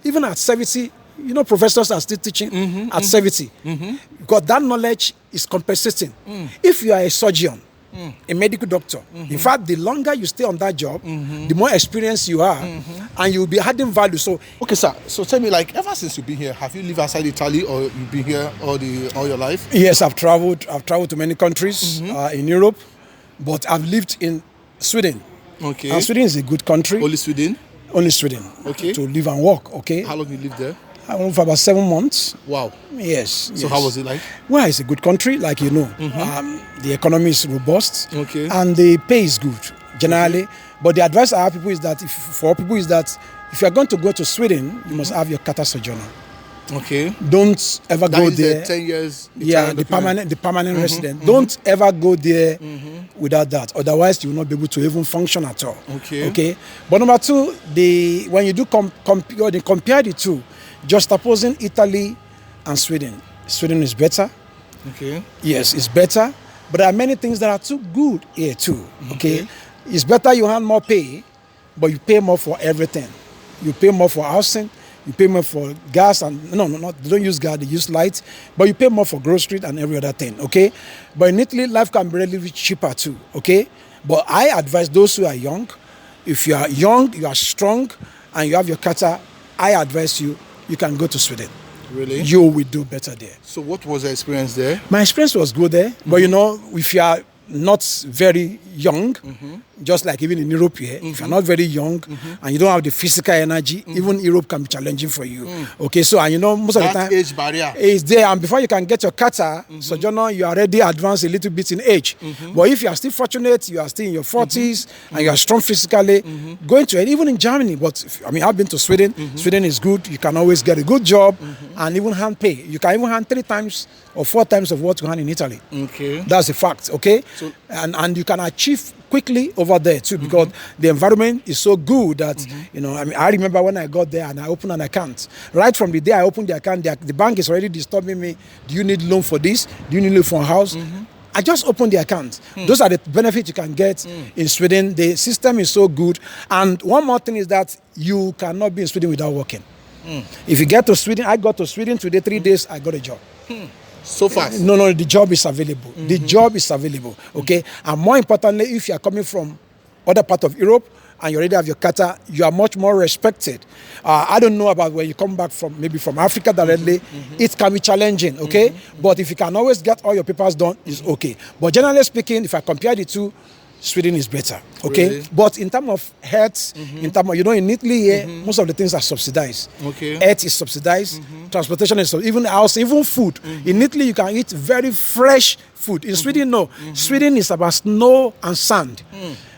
even at 70, professors are still teaching at 70. Because that knowledge is compensating. If you are a surgeon, a medical doctor, in fact, the longer you stay on that job, the more experience you are, and you'll be adding value. So, okay, sir. So tell me, like, ever since you've been here, have you lived outside Italy, or you've been here all your life? Yes, I've traveled. I've traveled to many countries in Europe, but I've lived in Sweden. Okay. And Sweden is a good country. Only Sweden? Only Sweden. Okay. To live and work. Okay. How long you lived there? I went for about 7 months. Wow. Yes. So how was it like? Well, it's a good country, like you know. The economy is robust. Okay. And the pay is good, generally. But the advice I have people is that if you're going to go to Sweden, you must have your Kata Sojourner. Okay. Don't ever That go is there. 10 years. The permanent resident. Don't ever go there without that. Otherwise, you will not be able to even function at all. Okay. But number two, when you do compare the two, just opposing Italy and Sweden. Sweden is better. Okay. Yes, it's better. But there are many things that are too good here too. Okay. It's better you have more pay, but you pay more for everything. You pay more for housing. You pay more for gas and they don't use gas, they use light, but you pay more for groceries and every other thing, okay? But in Italy, life can be relatively cheaper too, okay? But I advise those who are young, if you are young, you are strong, and you have your kata, I advise you can go to Sweden. Really? You will do better there. So what was the experience there? My experience was good there, but if you are not very young, just like even in Europe here, if you're not very young and you don't have the physical energy, even Europe can be challenging for you. Okay, so most of the time age barrier is there, and before you can get your kata sojourner, you are already advanced a little bit in age. But if you are still fortunate, you are still in your 40s and you are strong physically, going to it, even in Germany. But I've been to Sweden. Sweden is good. You can always get a good job and even hand pay. You can even hand 3 times or 4 times of what you hand in Italy. Okay, that's a fact. Okay, so, and you can achieve quickly over there too, because the environment is so good that I remember when I got there and I opened an account. Right from the day I opened the account, the bank is already disturbing me. Do you need loan for this? Do you need loan for a house? I just opened the account. Those are the benefits you can get in Sweden. The system is so good. And one more thing is that you cannot be in Sweden without working. If you get to Sweden, I got to Sweden today, 3 days, I got a job. So fast? No, the job is available. The job is available, okay? And more importantly, if you are coming from other part of Europe and you already have your kata, you are much more respected. I don't know about when you come back maybe from Africa directly, it can be challenging, okay? But if you can always get all your papers done, it's okay. But generally speaking, if I compare the two, Sweden is better, okay? Really? But in terms of health, in terms of, in Italy here, most of the things are subsidized. Okay. Health is subsidized, transportation is subsidized, even house, even food. In Italy, you can eat very fresh food. In Sweden, no. Sweden is about snow and sand.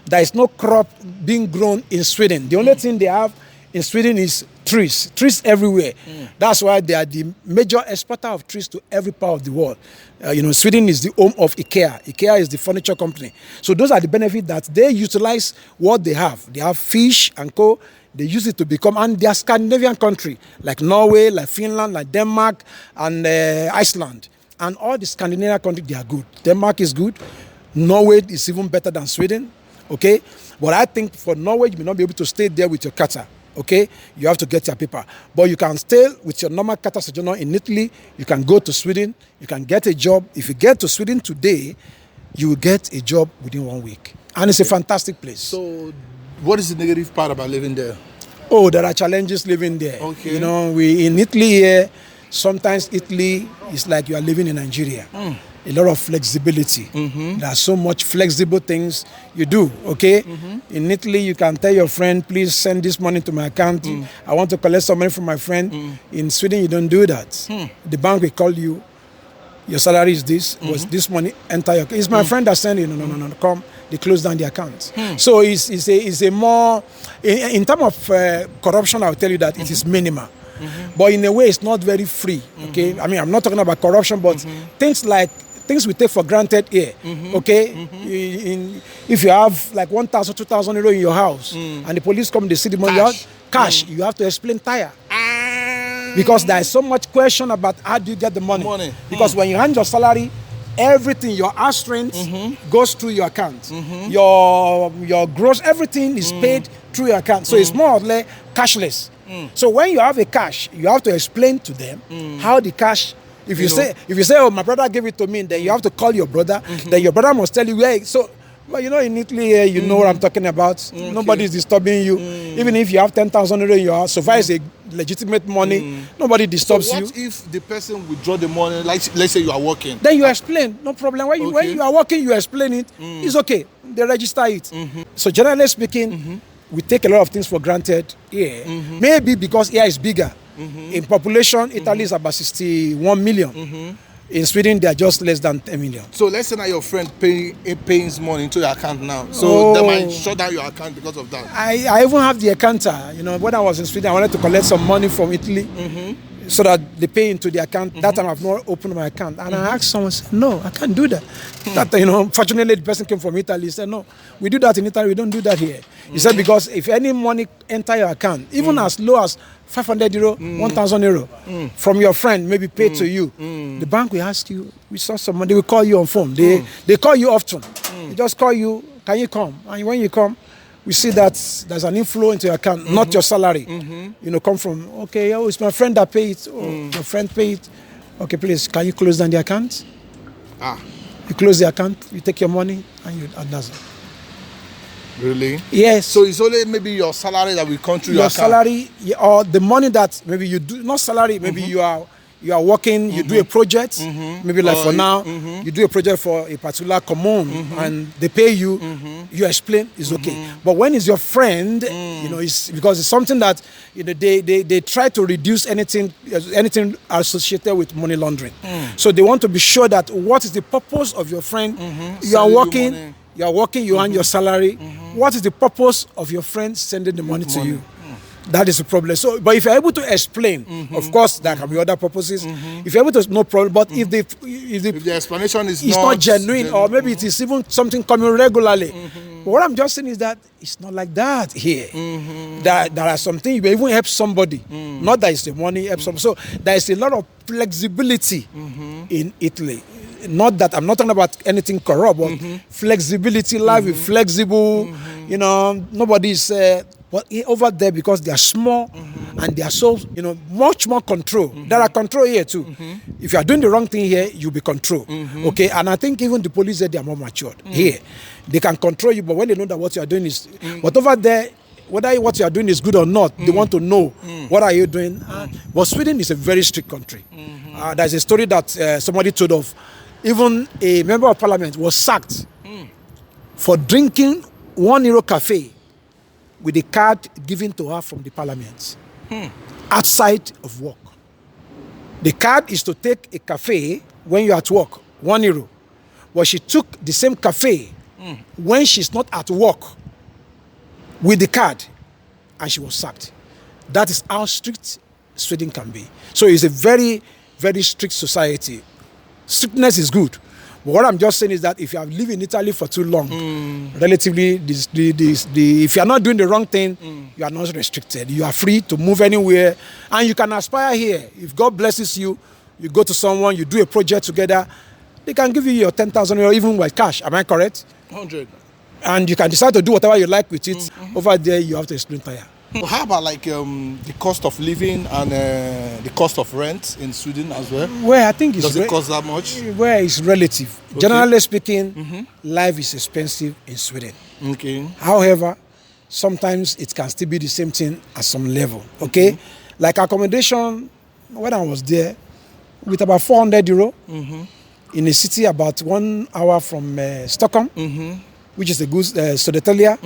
There is no crop being grown in Sweden. The only thing they have in Sweden is trees everywhere. That's why they are the major exporter of trees to every part of the world. Sweden is the home of IKEA. IKEA is the furniture company. So those are the benefits that they utilize what they have. They have fish and co. They use it to become, and they are Scandinavian country, like Norway, like Finland, like Denmark, and Iceland. And all the Scandinavian countries, they are good. Denmark is good. Norway is even better than Sweden. Okay? But I think for Norway, you may not be able to stay there with your kata. Okay, you have to get your paper, but you can stay with your normal kata sojourner in Italy. You can go to Sweden. You can get a job. If you get to Sweden today, you will get a job within 1 week, and it's a fantastic place. So, what is the negative part about living there? Oh, there are challenges living there. Okay, we in Italy here. Sometimes Italy is like you are living in Nigeria. A lot of flexibility. There are so much flexible things you do, okay? In Italy, you can tell your friend, please send this money to my account. I want to collect some money from my friend. In Sweden, you don't do that. The bank will call you, your salary is this, was this money enter your account? It's my friend that sent you, no, come. They close down the account. So it's a more, in terms of corruption, I'll tell you that it is minimal. But in a way, it's not very free, okay? I'm not talking about corruption, but things we take for granted here, okay? If you have like 1,000, 2,000 euro in your house, and the police come, they see the money, cash, you have to explain tire. Because there is so much question about how do you get the money. Because when you hand your salary, everything, your house rent goes through your account. Your gross, everything is paid through your account. So it's more or less cashless. So when you have a cash, you have to explain to them how the cash. If you say, oh, my brother gave it to me, then you have to call your brother. Then your brother must tell you where. So, well, in Italy here, you know what I'm talking about. Nobody is disturbing you. Even if you have 10,000 euro in your house, so far as a legitimate money, nobody disturbs you. So what if the person withdraw the money, like let's say you are working? Then you explain, no problem. When you are working, you explain it. It's okay. They register it. So generally speaking, we take a lot of things for granted here. Maybe because here is bigger. In population, Italy is about 61 million. In Sweden, they are just less than 10 million. So let's say now your friend pays money into your account now. So they might shut down your account because of that. I even have the accountant. When I was in Sweden, I wanted to collect some money from Italy so that they pay into the account. That time I've not opened my account. And I asked someone, no, I can't do that. Fortunately, the person came from Italy. He said, no, we do that in Italy. We don't do that here. He said, because if any money enter your account, even as low as 500 euro, 1,000 euro from your friend, maybe paid to you, the bank will ask you, we saw someone, they will call you on phone. They call you often. They just call you, can you come? And when you come, we see that there's an inflow into your account, not your salary. Come from, okay, it's my friend that paid it. Your friend paid. Okay, please, can you close down the account? You close the account, you take your money, and that's it. Really? Yes. So it's only maybe your salary that will come through your account? Salary, or the money that maybe you do, not salary, maybe you are working, you do a project, maybe like for now, you do a project for a particular commune and they pay you, you explain, it's okay. But when it's your friend, it's because it's something that they try to reduce anything associated with money laundering. So they want to be sure that what is the purpose of your friend, you are working, you earn your salary. What is the purpose of your friend sending the money to you? That is the problem. So, but if you're able to explain, of course, there can be other purposes. If you're able to, no problem. But if the explanation is not genuine, or maybe it is even something coming regularly. But what I'm just saying is that it's not like that here. There are some things you may even help somebody. Not that it's the money help somebody. So there is a lot of flexibility in Italy. Not that I'm not talking about anything corrupt, but flexibility. Life is flexible. Nobody is. But over there, because they are small and they are so, much more control. There are control here too. If you are doing the wrong thing here, you'll be controlled. Okay, and I think even the police there, they are more matured. Here, they can control you, but when they know that what you are doing is, but over there, whether what you are doing is good or not, they want to know what are you doing. But Sweden is a very strict country. There's a story that somebody told of. Even a member of parliament was sacked for drinking €1 cafe with a card given to her from the parliament outside of work. The card is to take a cafe when you're at work, €1. But she took the same cafe when she's not at work with the card, and she was sacked. That is how strict Sweden can be. So it's a very, very strict society. Strictness is good. But what I'm just saying is that if you have lived in Italy for too long, relatively, if you are not doing the wrong thing, you are not restricted. You are free to move anywhere, and you can aspire here. If God blesses you, you go to someone, you do a project together, they can give you your 10,000 euro even with cash. Am I correct? 100. And you can decide to do whatever you like with it. Over there, you have to explain tire. Well, how about the cost of living and the cost of rent in Sweden as well? Well, I think does it cost that much? Well, it's relative. Okay. Generally speaking, life is expensive in Sweden. Okay. However, sometimes it can still be the same thing at some level. Okay. Like accommodation, when I was there, with about 400 euro in a city about 1 hour from Stockholm, which is a good Södertälje.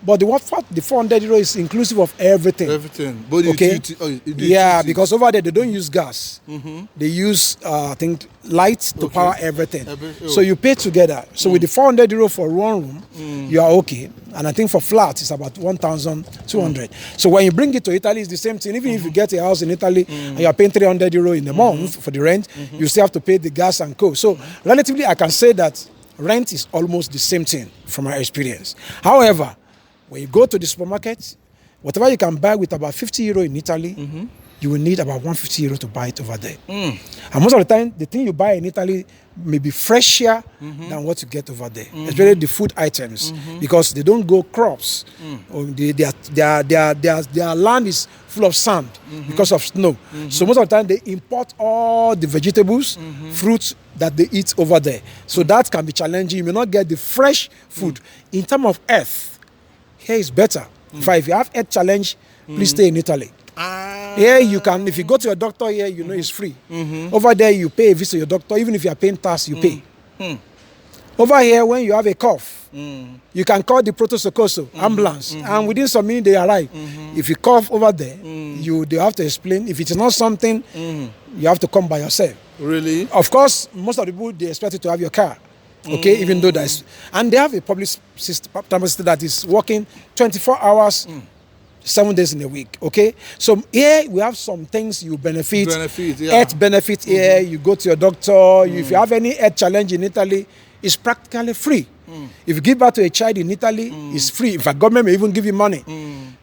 But the 400 euro is inclusive of everything. Everything. But okay. Because over there they don't use gas. They use I think light to power everything. So you pay together. So with the 400 euro for one room, you are okay. And I think for flat it's about 1,200. So when you bring it to Italy, it's the same thing. Even if you get a house in Italy and you are paying 300 euro in a month for the rent, you still have to pay the gas and co. So relatively, I can say that rent is almost the same thing from my experience. However, when you go to the supermarket, whatever you can buy with about 50 euro in Italy, you will need about 150 euros to buy it over there. And most of the time, the thing you buy in Italy may be fresher than what you get over there, especially the food items, because they don't grow crops. Or their land is full of sand because of snow. So most of the time, they import all the vegetables, fruits that they eat over there. So that can be challenging. You may not get the fresh food. In terms of earth, here is better. If you have earth challenge, please stay in Italy. Here you can, if you go to your doctor here, you know it's free. Over there you pay a visit to your doctor, even if you are paying tax, you pay. Over here, when you have a cough, you can call the protosocoso ambulance, and within some minutes they arrive. If you cough over there, they have to explain. If it is not something, you have to come by yourself. Really? Of course, most of the people, they expect you to have your car. Okay, even though that's, and they have a public system that is working 24 hours. 7 days in a week, okay? So here we have some things you benefit. Health benefit here, you go to your doctor. If you have any health challenge in Italy, it's practically free. If you give birth to a child in Italy, it's free. In fact, government may even give you money.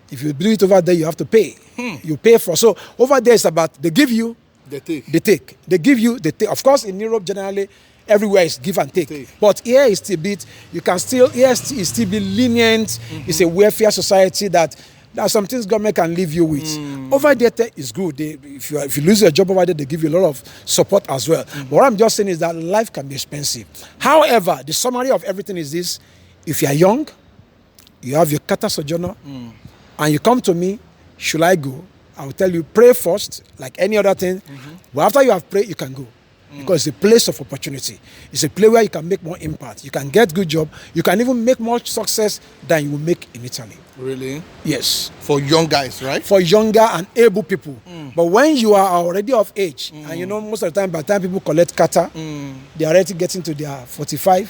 If you do it over there, you have to pay. You pay for. So over there, it's about they give you, they take. They take. They give you, they take. Of course, in Europe, generally, everywhere is give and take. But here is still a bit, you can still, here is still be lenient. It's a welfare society that there are some things government can leave you with. Over there is good. If you lose your job over there, they give you a lot of support as well. But what I'm just saying is that life can be expensive. However, the summary of everything is this: if you are young, you have your kata sojourner, and you come to me, should I go? I will tell you, pray first, like any other thing. But after you have prayed, you can go. Because it's a place of opportunity. It's a place where you can make more impact. You can get good job. You can even make more success than you will make in Italy. Really? Yes. For young guys, right? For younger and able people. But when you are already of age, and you know, most of the time, by the time people collect kata, they are already getting to their 45.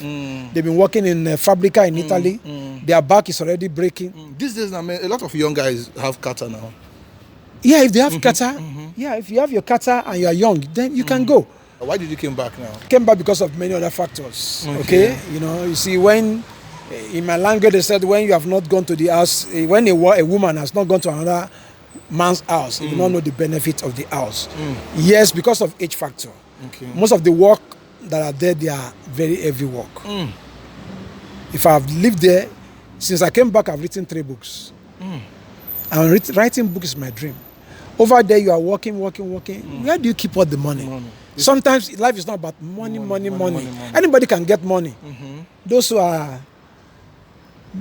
They've been working in Fabrica in Italy. Their back is already breaking. These days, I mean, a lot of young guys have kata now. Yeah, if they have kata, yeah, if you have your kata and you are young, then you can go. Why did you come back now? Came back because of many other factors. Okay? You know, you see, when in my language they said when you have not gone to the house, when a woman has not gone to another man's house, you do not know the benefit of the house. Yes, because of age factor. Okay. Most of the work that are there, they are very heavy work. If I've lived there, since I came back, I've written 3 books. And writing books is my dream. Over there, you are working. Where do you keep all the money? Sometimes life is not about money. Anybody can get money. Those who are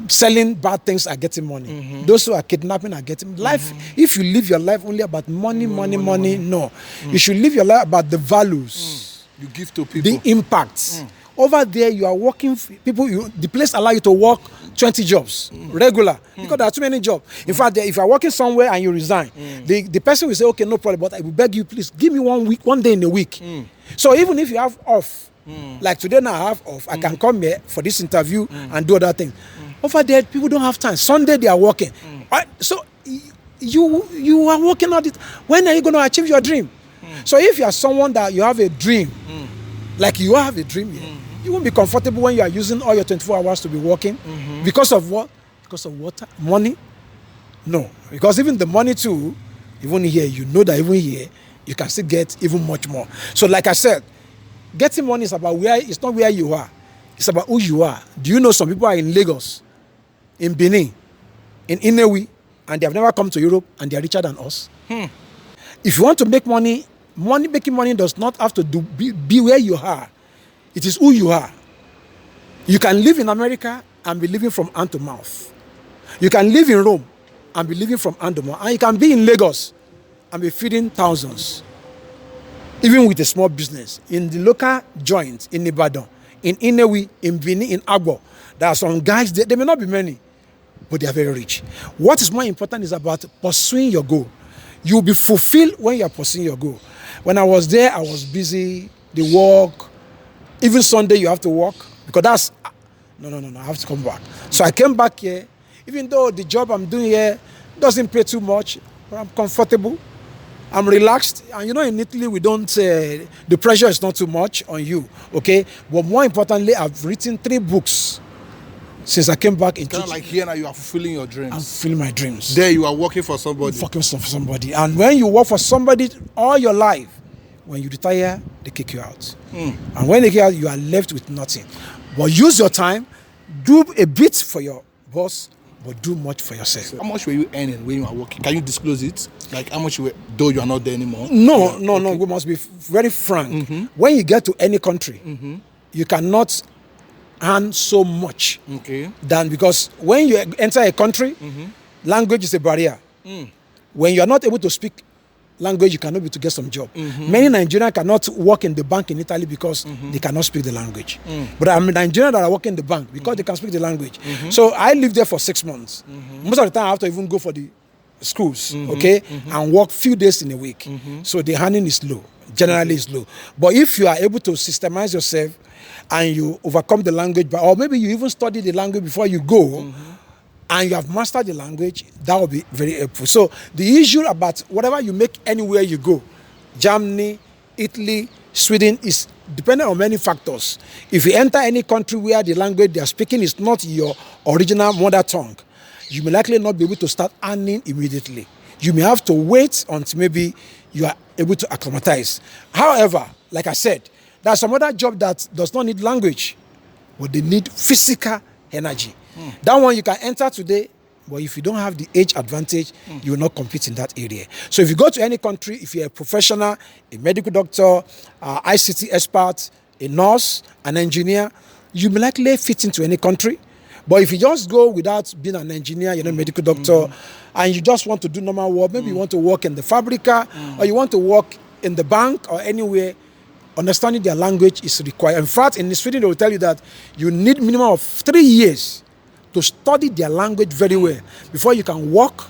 selling bad things are getting money. Those who are kidnapping are getting life. If you live your life only about money, no. You should live your life about the values you give to people, the impacts. Over there, you are working. The place allow you to work 20 jobs regular because there are too many jobs. In fact, if you are working somewhere and you resign, the person will say, "Okay, no problem, but I will beg you, please give me 1 day in a week." So even if you have off, like today now I have off, I can come here for this interview and do other things. Over there, people don't have time. Sunday they are working. So you are working on it. When are you going to achieve your dream? So if you are someone that you have a dream, like you have a dream here, you won't be comfortable when you are using all your 24 hours to be working. Because of what? Because of water? Money? No. Because even the money too, even here, you know that even here, you can still get even much more. So like I said, getting money is about it's not where you are. It's about who you are. Do you know some people are in Lagos, in Benin, in Inewi, and they have never come to Europe, and they are richer than us? If you want to make money, making money does not have to be where you are. It is who you are. You can live in America and be living from hand to mouth. You can live in Rome and be living from hand to mouth. And you can be in Lagos and be feeding thousands. Even with a small business. In the local joint in Ibadan, in Inewi, in Benin, in Agbo, there are some guys, they may not be many, but they are very rich. What is more important is about pursuing your goal. You will be fulfilled when you are pursuing your goal. When I was there, I was busy, the work. Even Sunday, you have to work. Because that's, no, I have to come back. So I came back here. Even though the job I'm doing here doesn't pay too much, but I'm comfortable. I'm relaxed. And you know, in Italy, we don't, the pressure is not too much on you, okay? But more importantly, I've written 3 books Since I came back in Kind of like here now, you are fulfilling your dreams. I'm fulfilling my dreams. There you are working for somebody. Fucking for somebody. And when you work for somebody all your life, when you retire, they kick you out. And when they kick you out, you are left with nothing. But use your time, do a bit for your boss, but do much for yourself. How much were you earning when you were working? Can you disclose it? Like how much you were, though you are not there anymore? No. We must be very frank. When you get to any country, you cannot earn so much. Than because when you enter a country, language is a barrier. When you are not able to speak language, you cannot be able to get some job. Many Nigerians cannot work in the bank in Italy because they cannot speak the language. But I'm a Nigerian that are working in the bank because they can speak the language. So I lived there for 6 months. Most of the time I have to even go for the schools, and work few days in a week. So the earning is low, generally is low. But if you are able to systemize yourself and you overcome the language, or maybe you even study the language before you go, and you have mastered the language, that will be very helpful. So the issue about whatever you make anywhere you go, Germany, Italy, Sweden, is dependent on many factors. If you enter any country where the language they are speaking is not your original mother tongue, you may likely not be able to start earning immediately. You may have to wait until maybe you are able to acclimatize. However, like I said, there are some other job that does not need language, but they need physical energy. That one you can enter today, but if you don't have the age advantage, you will not compete in that area. So if you go to any country, if you're a professional, a medical doctor, ICT expert, a nurse, an engineer, you may likely fit into any country. But if you just go without being an engineer, you're not a medical doctor, and you just want to do normal work, maybe you want to work in the fabrica, or you want to work in the bank or anywhere, understanding their language is required. In fact, in Sweden, they will tell you that you need minimum of 3 years to study their language very well before you can work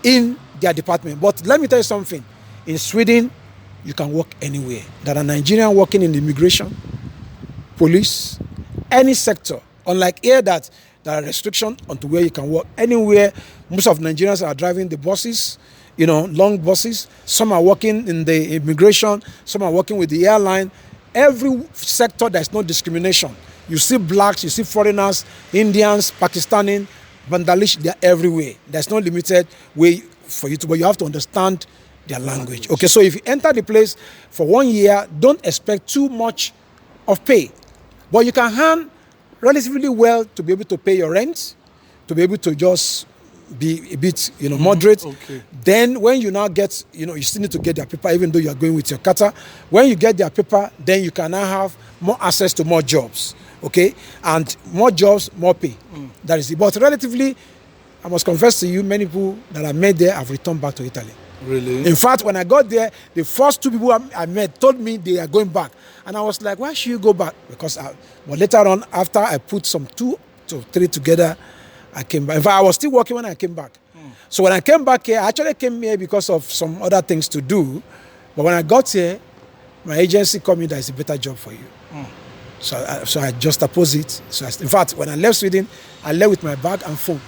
in their department. But let me tell you something. In Sweden, you can work anywhere. There are Nigerians working in immigration, police, any sector. Unlike here that there are restrictions onto where you can work anywhere. Most of Nigerians are driving the buses, long buses. Some are working in the immigration. Some are working with the airline. Every sector, there's no discrimination. You see blacks, you see foreigners, Indians, Pakistani, Bangladesh, they're everywhere. There's no limited way for you to, but you have to understand their language. Okay, so if you enter the place for 1 year, don't expect too much of pay. But you can earn relatively well to be able to pay your rent, to be able to just be a bit, moderate. Then when you now get, you still need to get their paper, even though you are going with your kata. When you get their paper, then you can now have more access to more jobs. Okay, and more jobs, more pay. That is it. But relatively, I must confess to you, many people that I met there have returned back to Italy. Really? In fact, when I got there, the first 2 people I met told me they are going back, and I was like, "Why should you go back?" But later on, after I put some 2 to 3 together, I came back. In fact, I was still working when I came back. So when I came back here, I actually came here because of some other things to do. But when I got here, my agency told me there is a better job for you. So I just opposed it. In fact, when I left Sweden, I left with my bag and phone.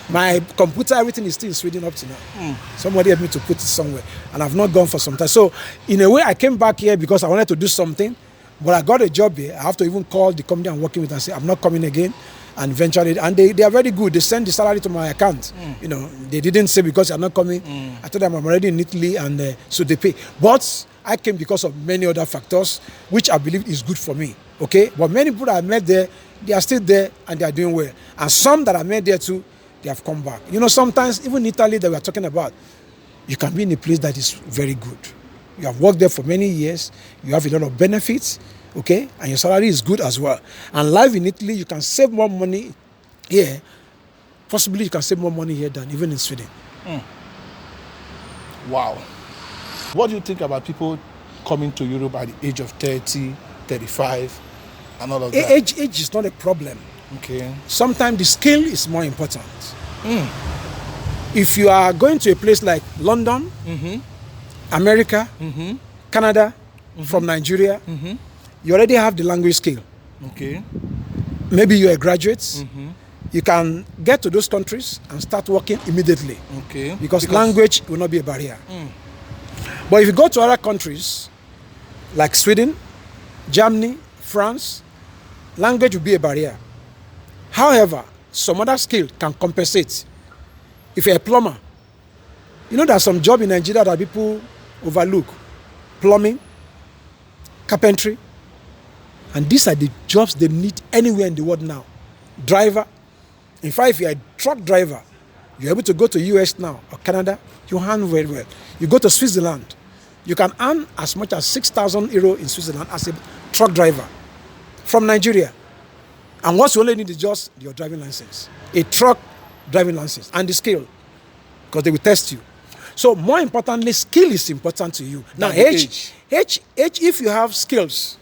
My computer, everything is still in Sweden up to now. Somebody helped me to put it somewhere. And I've not gone for some time. So in a way, I came back here because I wanted to do something. But I got a job here. I have to even call the company I'm working with and say, I'm not coming again. And eventually, and they are very good. They send the salary to my account. They didn't say because you're not coming. I told them I'm already in Italy, and so they pay. But I came because of many other factors, which I believe is good for me. Okay, but many people that I met there, they are still there and they are doing well. And some that I met there too, they have come back. Sometimes even Italy that we are talking about, you can be in a place that is very good. You have worked there for many years. You have a lot of benefits, okay, and your salary is good as well. And life in Italy, you can save more money here. Possibly you can save more money here than even in Sweden. Wow. What do you think about people coming to Europe at the age of 30, 35, and all of that? Age is not a problem. Okay. Sometimes the skill is more important. If you are going to a place like London, America, Canada, from Nigeria, you already have the language skill. Okay. Maybe you're a graduate. You can get to those countries and start working immediately. Okay. Because language will not be a barrier. But if you go to other countries like Sweden, Germany, France, language will be a barrier. However, some other skill can compensate. If you're a plumber, you know there's some job in Nigeria that people overlook. Plumbing, carpentry, and these are the jobs they need anywhere in the world now. Driver. In fact, if you're a truck driver, you're able to go to US now or Canada, you earn very well. You go to Switzerland, you can earn as much as 6,000 euro in Switzerland as a truck driver from Nigeria. And what you only need is just your driving license, a truck driving license, and the skill, because they will test you. So more importantly, skill is important to you. Now, age, if you have skills,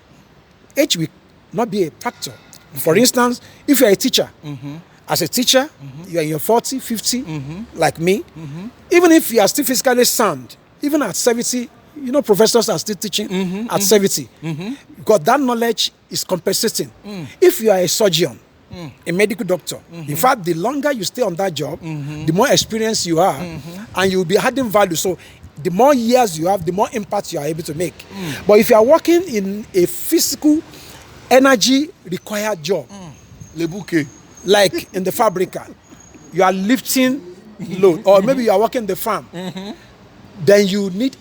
age will not be a factor. For instance, if you're a teacher, as a teacher, you're in your 40, 50, like me, even if you are still physically sound, even at 70, you know, professors are still teaching at 70, because that knowledge is compensating. If you are a surgeon, a medical doctor, in fact, the longer you stay on that job, the more experience you have, and you'll be adding value. So the more years you have, the more impact you are able to make. But if you are working in a physical, energy required job, like in the fabrica, you are lifting load, or maybe you are working in the farm, then you need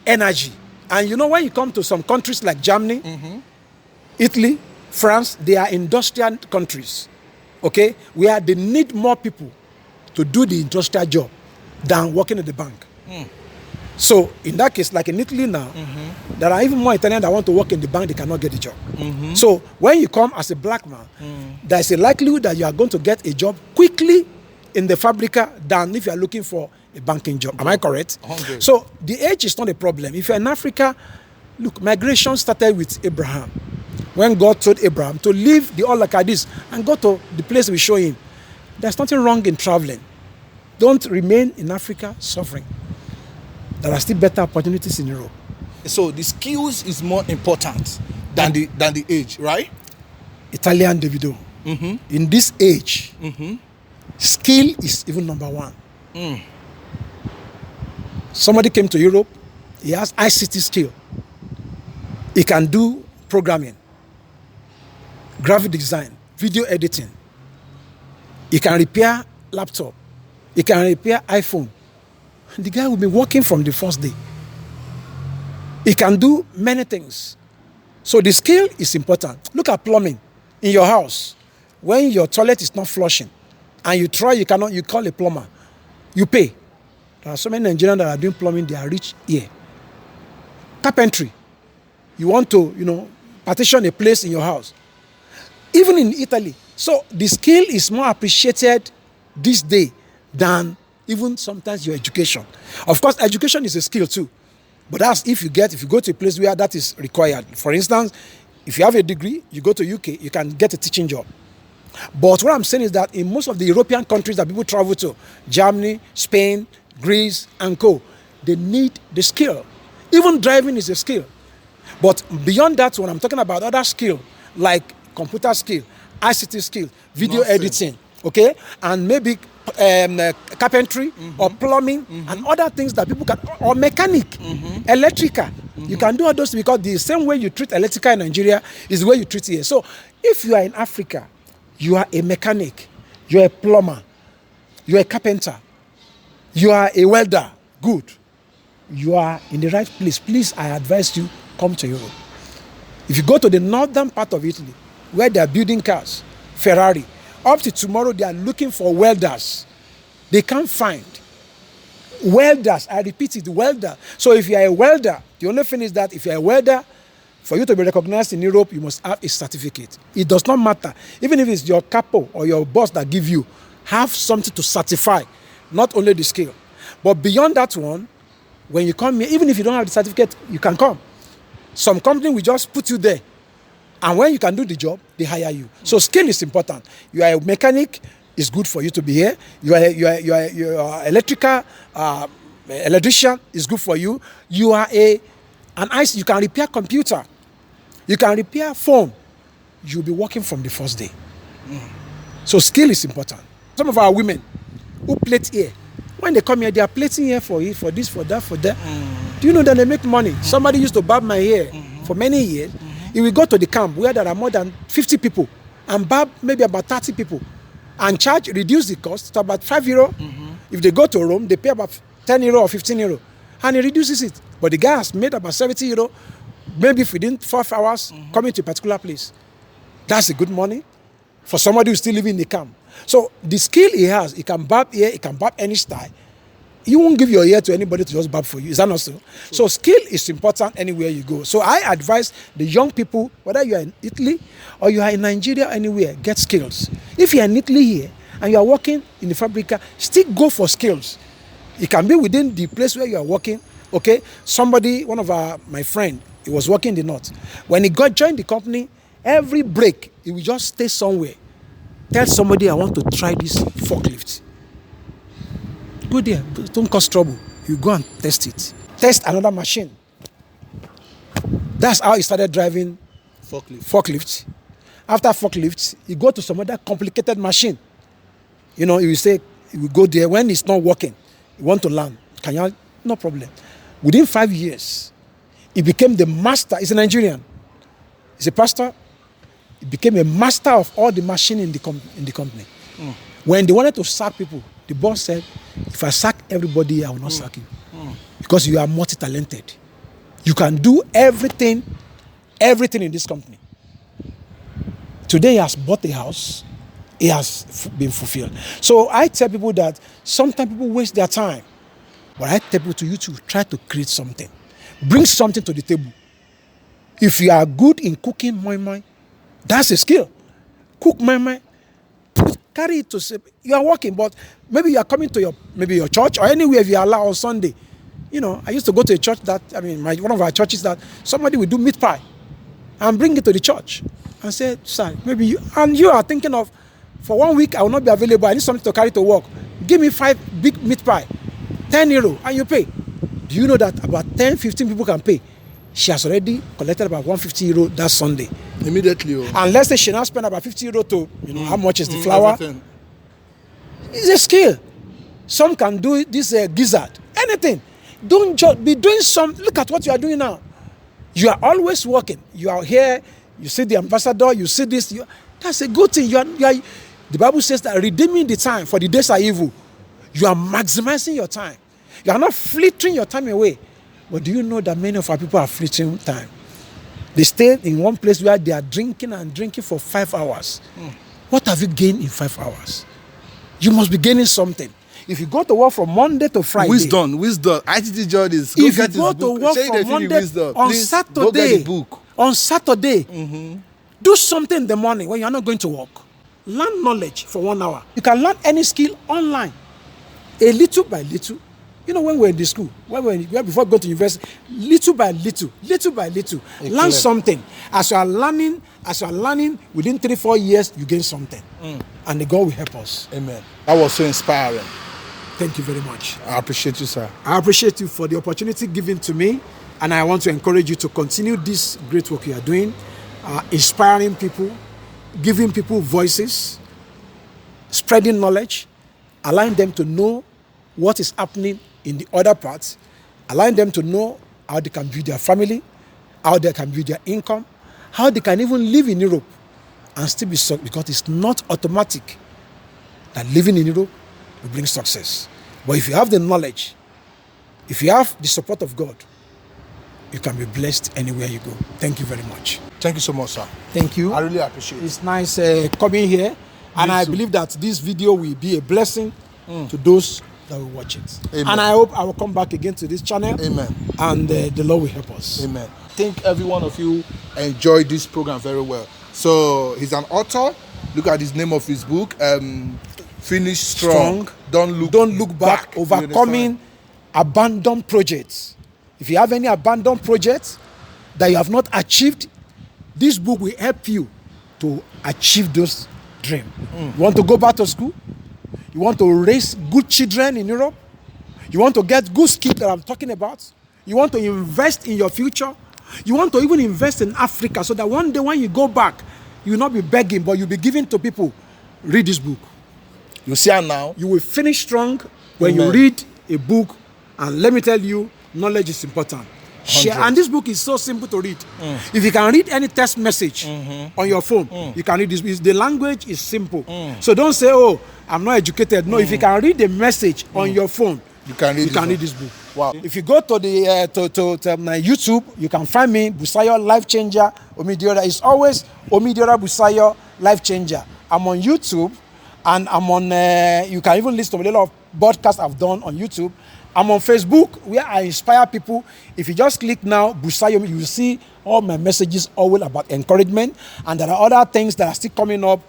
energy. And you know, when you come to some countries like Germany, Italy, France, they are industrial countries, okay, where they need more people to do the industrial job than working in the bank. So in that case, like in Italy now, there are even more Italians that want to work in the bank, they cannot get the job. So when you come as a black man, there is a likelihood that you are going to get a job quickly in the fabrica than if you are looking for a banking job. Am I correct? 100. So the age is not a problem. If you're in Africa, look, migration started with Abraham. When God told Abraham to leave the all like this and go to the place we show him, there's nothing wrong in traveling. Don't remain in Africa suffering. There are still better opportunities in Europe. So the skills is more important than the age, right? Italian Davido. In this age, skill is even number one. Somebody came to Europe, he has ICT skill. He can do programming, graphic design, video editing. He can repair laptop. He can repair iPhone. The guy will be working from the first day. He can do many things. So the skill is important. Look at plumbing in your house. When your toilet is not flushing and you try, you cannot, you call a plumber. You pay. There are so many Nigerians that are doing plumbing, they are rich here. Carpentry. You want to, partition a place in your house. Even in Italy. So the skill is more appreciated this day than even sometimes your education. Of course, education is a skill too. But that's if you go to a place where that is required. For instance, if you have a degree, you go to UK, you can get a teaching job. But what I'm saying is that in most of the European countries that people travel to, Germany, Spain, Greece, and co., they need the skill. Even driving is a skill. But beyond that, when I'm talking about other skill, like computer skill, ICT skill, video editing, okay, and maybe carpentry or plumbing and other things that people can, or mechanic, electrical. You can do all those because the same way you treat electrical in Nigeria is the way you treat here. So if you are in Africa, you are a mechanic, you are a plumber, you are a carpenter, you are a welder, good. You are in the right place. Please, I advise you, come to Europe. If you go to the northern part of Italy, where they are building cars, Ferrari, up to tomorrow, they are looking for welders. They can't find welders. I repeat it, welder. So if you are a welder, the only thing is that if you are a welder, for you to be recognized in Europe, you must have a certificate. It does not matter. Even if it's your capo or your boss that give you, have something to certify, not only the skill. But beyond that one, when you come here, even if you don't have the certificate, you can come. Some company will just put you there. And when you can do the job, they hire you. So skill is important. You are a mechanic, it's good for you to be here. You are electrical electrician, it's good for you. You are you can repair computer. You can repair phone. You'll be working from the first day. So skill is important. Some of our women who plait here, when they come here, they are plaiting here for this, for that, for that. Do you know that they make money? Somebody used to barb my hair for many years. He will go to the camp where there are more than 50 people and barb maybe about 30 people. and reduce the cost to about €5. If they go to Rome, they pay about €10 or €15, and he reduces it. But the guy has made about €70, maybe within 4 hours, coming to a particular place. That's a good money for somebody who's still living in the camp. So the skill he has, he can barb here, he can barb any style. You won't give your ear to anybody to just barb for you. Is that not so? Sure. So skill is important anywhere you go. So I advise the young people, whether you are in Italy or you are in Nigeria, anywhere, get skills. If you are in Italy here and you are working in the fabrica, still go for skills. It can be within the place where you are working. Okay, somebody, one of my friend, he was working in the north. When he joined the company, every break, he will just stay somewhere. Tell somebody, I want to try this forklift. Go there, don't cause trouble. You go and test it. Test another machine. That's how he started driving forklift. After forklift, you go to some other complicated machine. You know, you say, you go there. When it's not working, you want to learn. Can you? No problem. Within 5 years, he became the master. He's a Nigerian. He's a pastor. He became a master of all the machine in the company. When they wanted to sack people, the boss said, if I sack everybody, I will not sack you. Because you are multi-talented. You can do everything in this company. Today he has bought a house. He has been fulfilled. So I tell people that sometimes people waste their time. But I tell people to try to create something. Bring something to the table. If you are good in cooking moi, that's a skill. Cook moi, carry it to say you are working, but maybe you are coming to your church or anywhere if you are allowed on Sunday. You know, I used to go to a church one of our churches that somebody will do meat pie and bring it to the church and say, sir, maybe you are thinking of, for 1 week I will not be available. I need something to carry to work. Give me 5 big meat pie, €10, and you pay. Do you know that about 10-15 people can pay? She has already collected about €150 that Sunday. Immediately. And let's say she now spend about €50 to, how much is the flour? Everything. It's a skill. Some can do this gizzard. Anything. Don't just be doing look at what you are doing now. You are always working. You are here, you see the ambassador, you see this. That's a good thing. The Bible says that redeeming the time, for the days are evil. You are maximizing your time. You are not flittering your time away. But do you know that many of our people are flittering time? They stay in one place where they are drinking and drinking for 5 hours. What have you gained in 5 hours? You must be gaining something. If you go to work from Monday to Friday. Wisdom. ITT Jordan. If you go to work from Monday on Saturday, do something in the morning when you are not going to work. Learn knowledge for 1 hour. You can learn any skill online, a little by little. You know, when we're in the school, before going to university, little by little, learn something. As you are learning, within 3-4 years, you gain something. And the God will help us. Amen. That was so inspiring. Thank you very much. I appreciate you, sir. I appreciate you for the opportunity given to me. And I want to encourage you to continue this great work you are doing, inspiring people, giving people voices, spreading knowledge, allowing them to know what is happening in the other parts, allowing them to know how they can build their family, how they can build their income, how they can even live in Europe and still be successful, because it's not automatic that living in Europe will bring success. But if you have the knowledge, if you have the support of God, you can be blessed anywhere you go. Thank you very much. Thank you so much, sir. Thank you. I really appreciate it. It's nice coming here. And I believe that this video will be a blessing to those that will watch it. Amen. And I hope I will come back again to this channel. Amen. And the Lord will help us. Amen. I think every one of you enjoyed this program very well. So he's an author. Look at his name of his book. Finish strong. Don't look back. Overcoming abandoned projects. If you have any abandoned projects that you have not achieved, this book will help you to achieve those dreams. You want to go back to school? You want to raise good children in Europe? You want to get good skills that I'm talking about? You want to invest in your future? You want to even invest in Africa so that one day when you go back, you will not be begging, but you'll be giving to people. Read this book. You see her now? You will finish strong when you read a book. And let me tell you, knowledge is important. share. And this book is so simple to read. If you can read any text message on your phone, you can read this. The language is simple. So don't say, oh, I'm not educated. No, if you can read the message on your phone, you can read this book. Wow. If you go to the to my YouTube, you can find me, Busayo Life Changer Omidiora. It's always Omidiora Busayo Life Changer. I'm on YouTube, and I'm on. You can even listen to a lot of podcasts I've done on YouTube. I'm on Facebook, where I inspire people. If you just click now, Busayo, you will see all my messages always about encouragement, and there are other things that are still coming up,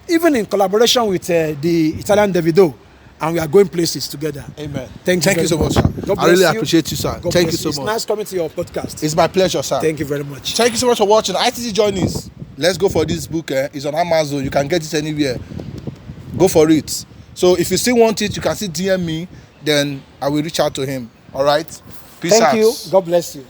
even in collaboration with the Italian Davido. And we are going places together. Amen. Thank you so much, sir. I really appreciate you, sir. Thank you so much. It's nice coming to your podcast. It's my pleasure, sir. Thank you very much. Thank you so much for watching. ITC Journeys. Let's go for this book. It's on Amazon. You can get it anywhere. Go for it. So if you still want it, you can still DM me. Then I will reach out to him. All right? Peace out. Thank you. God bless you.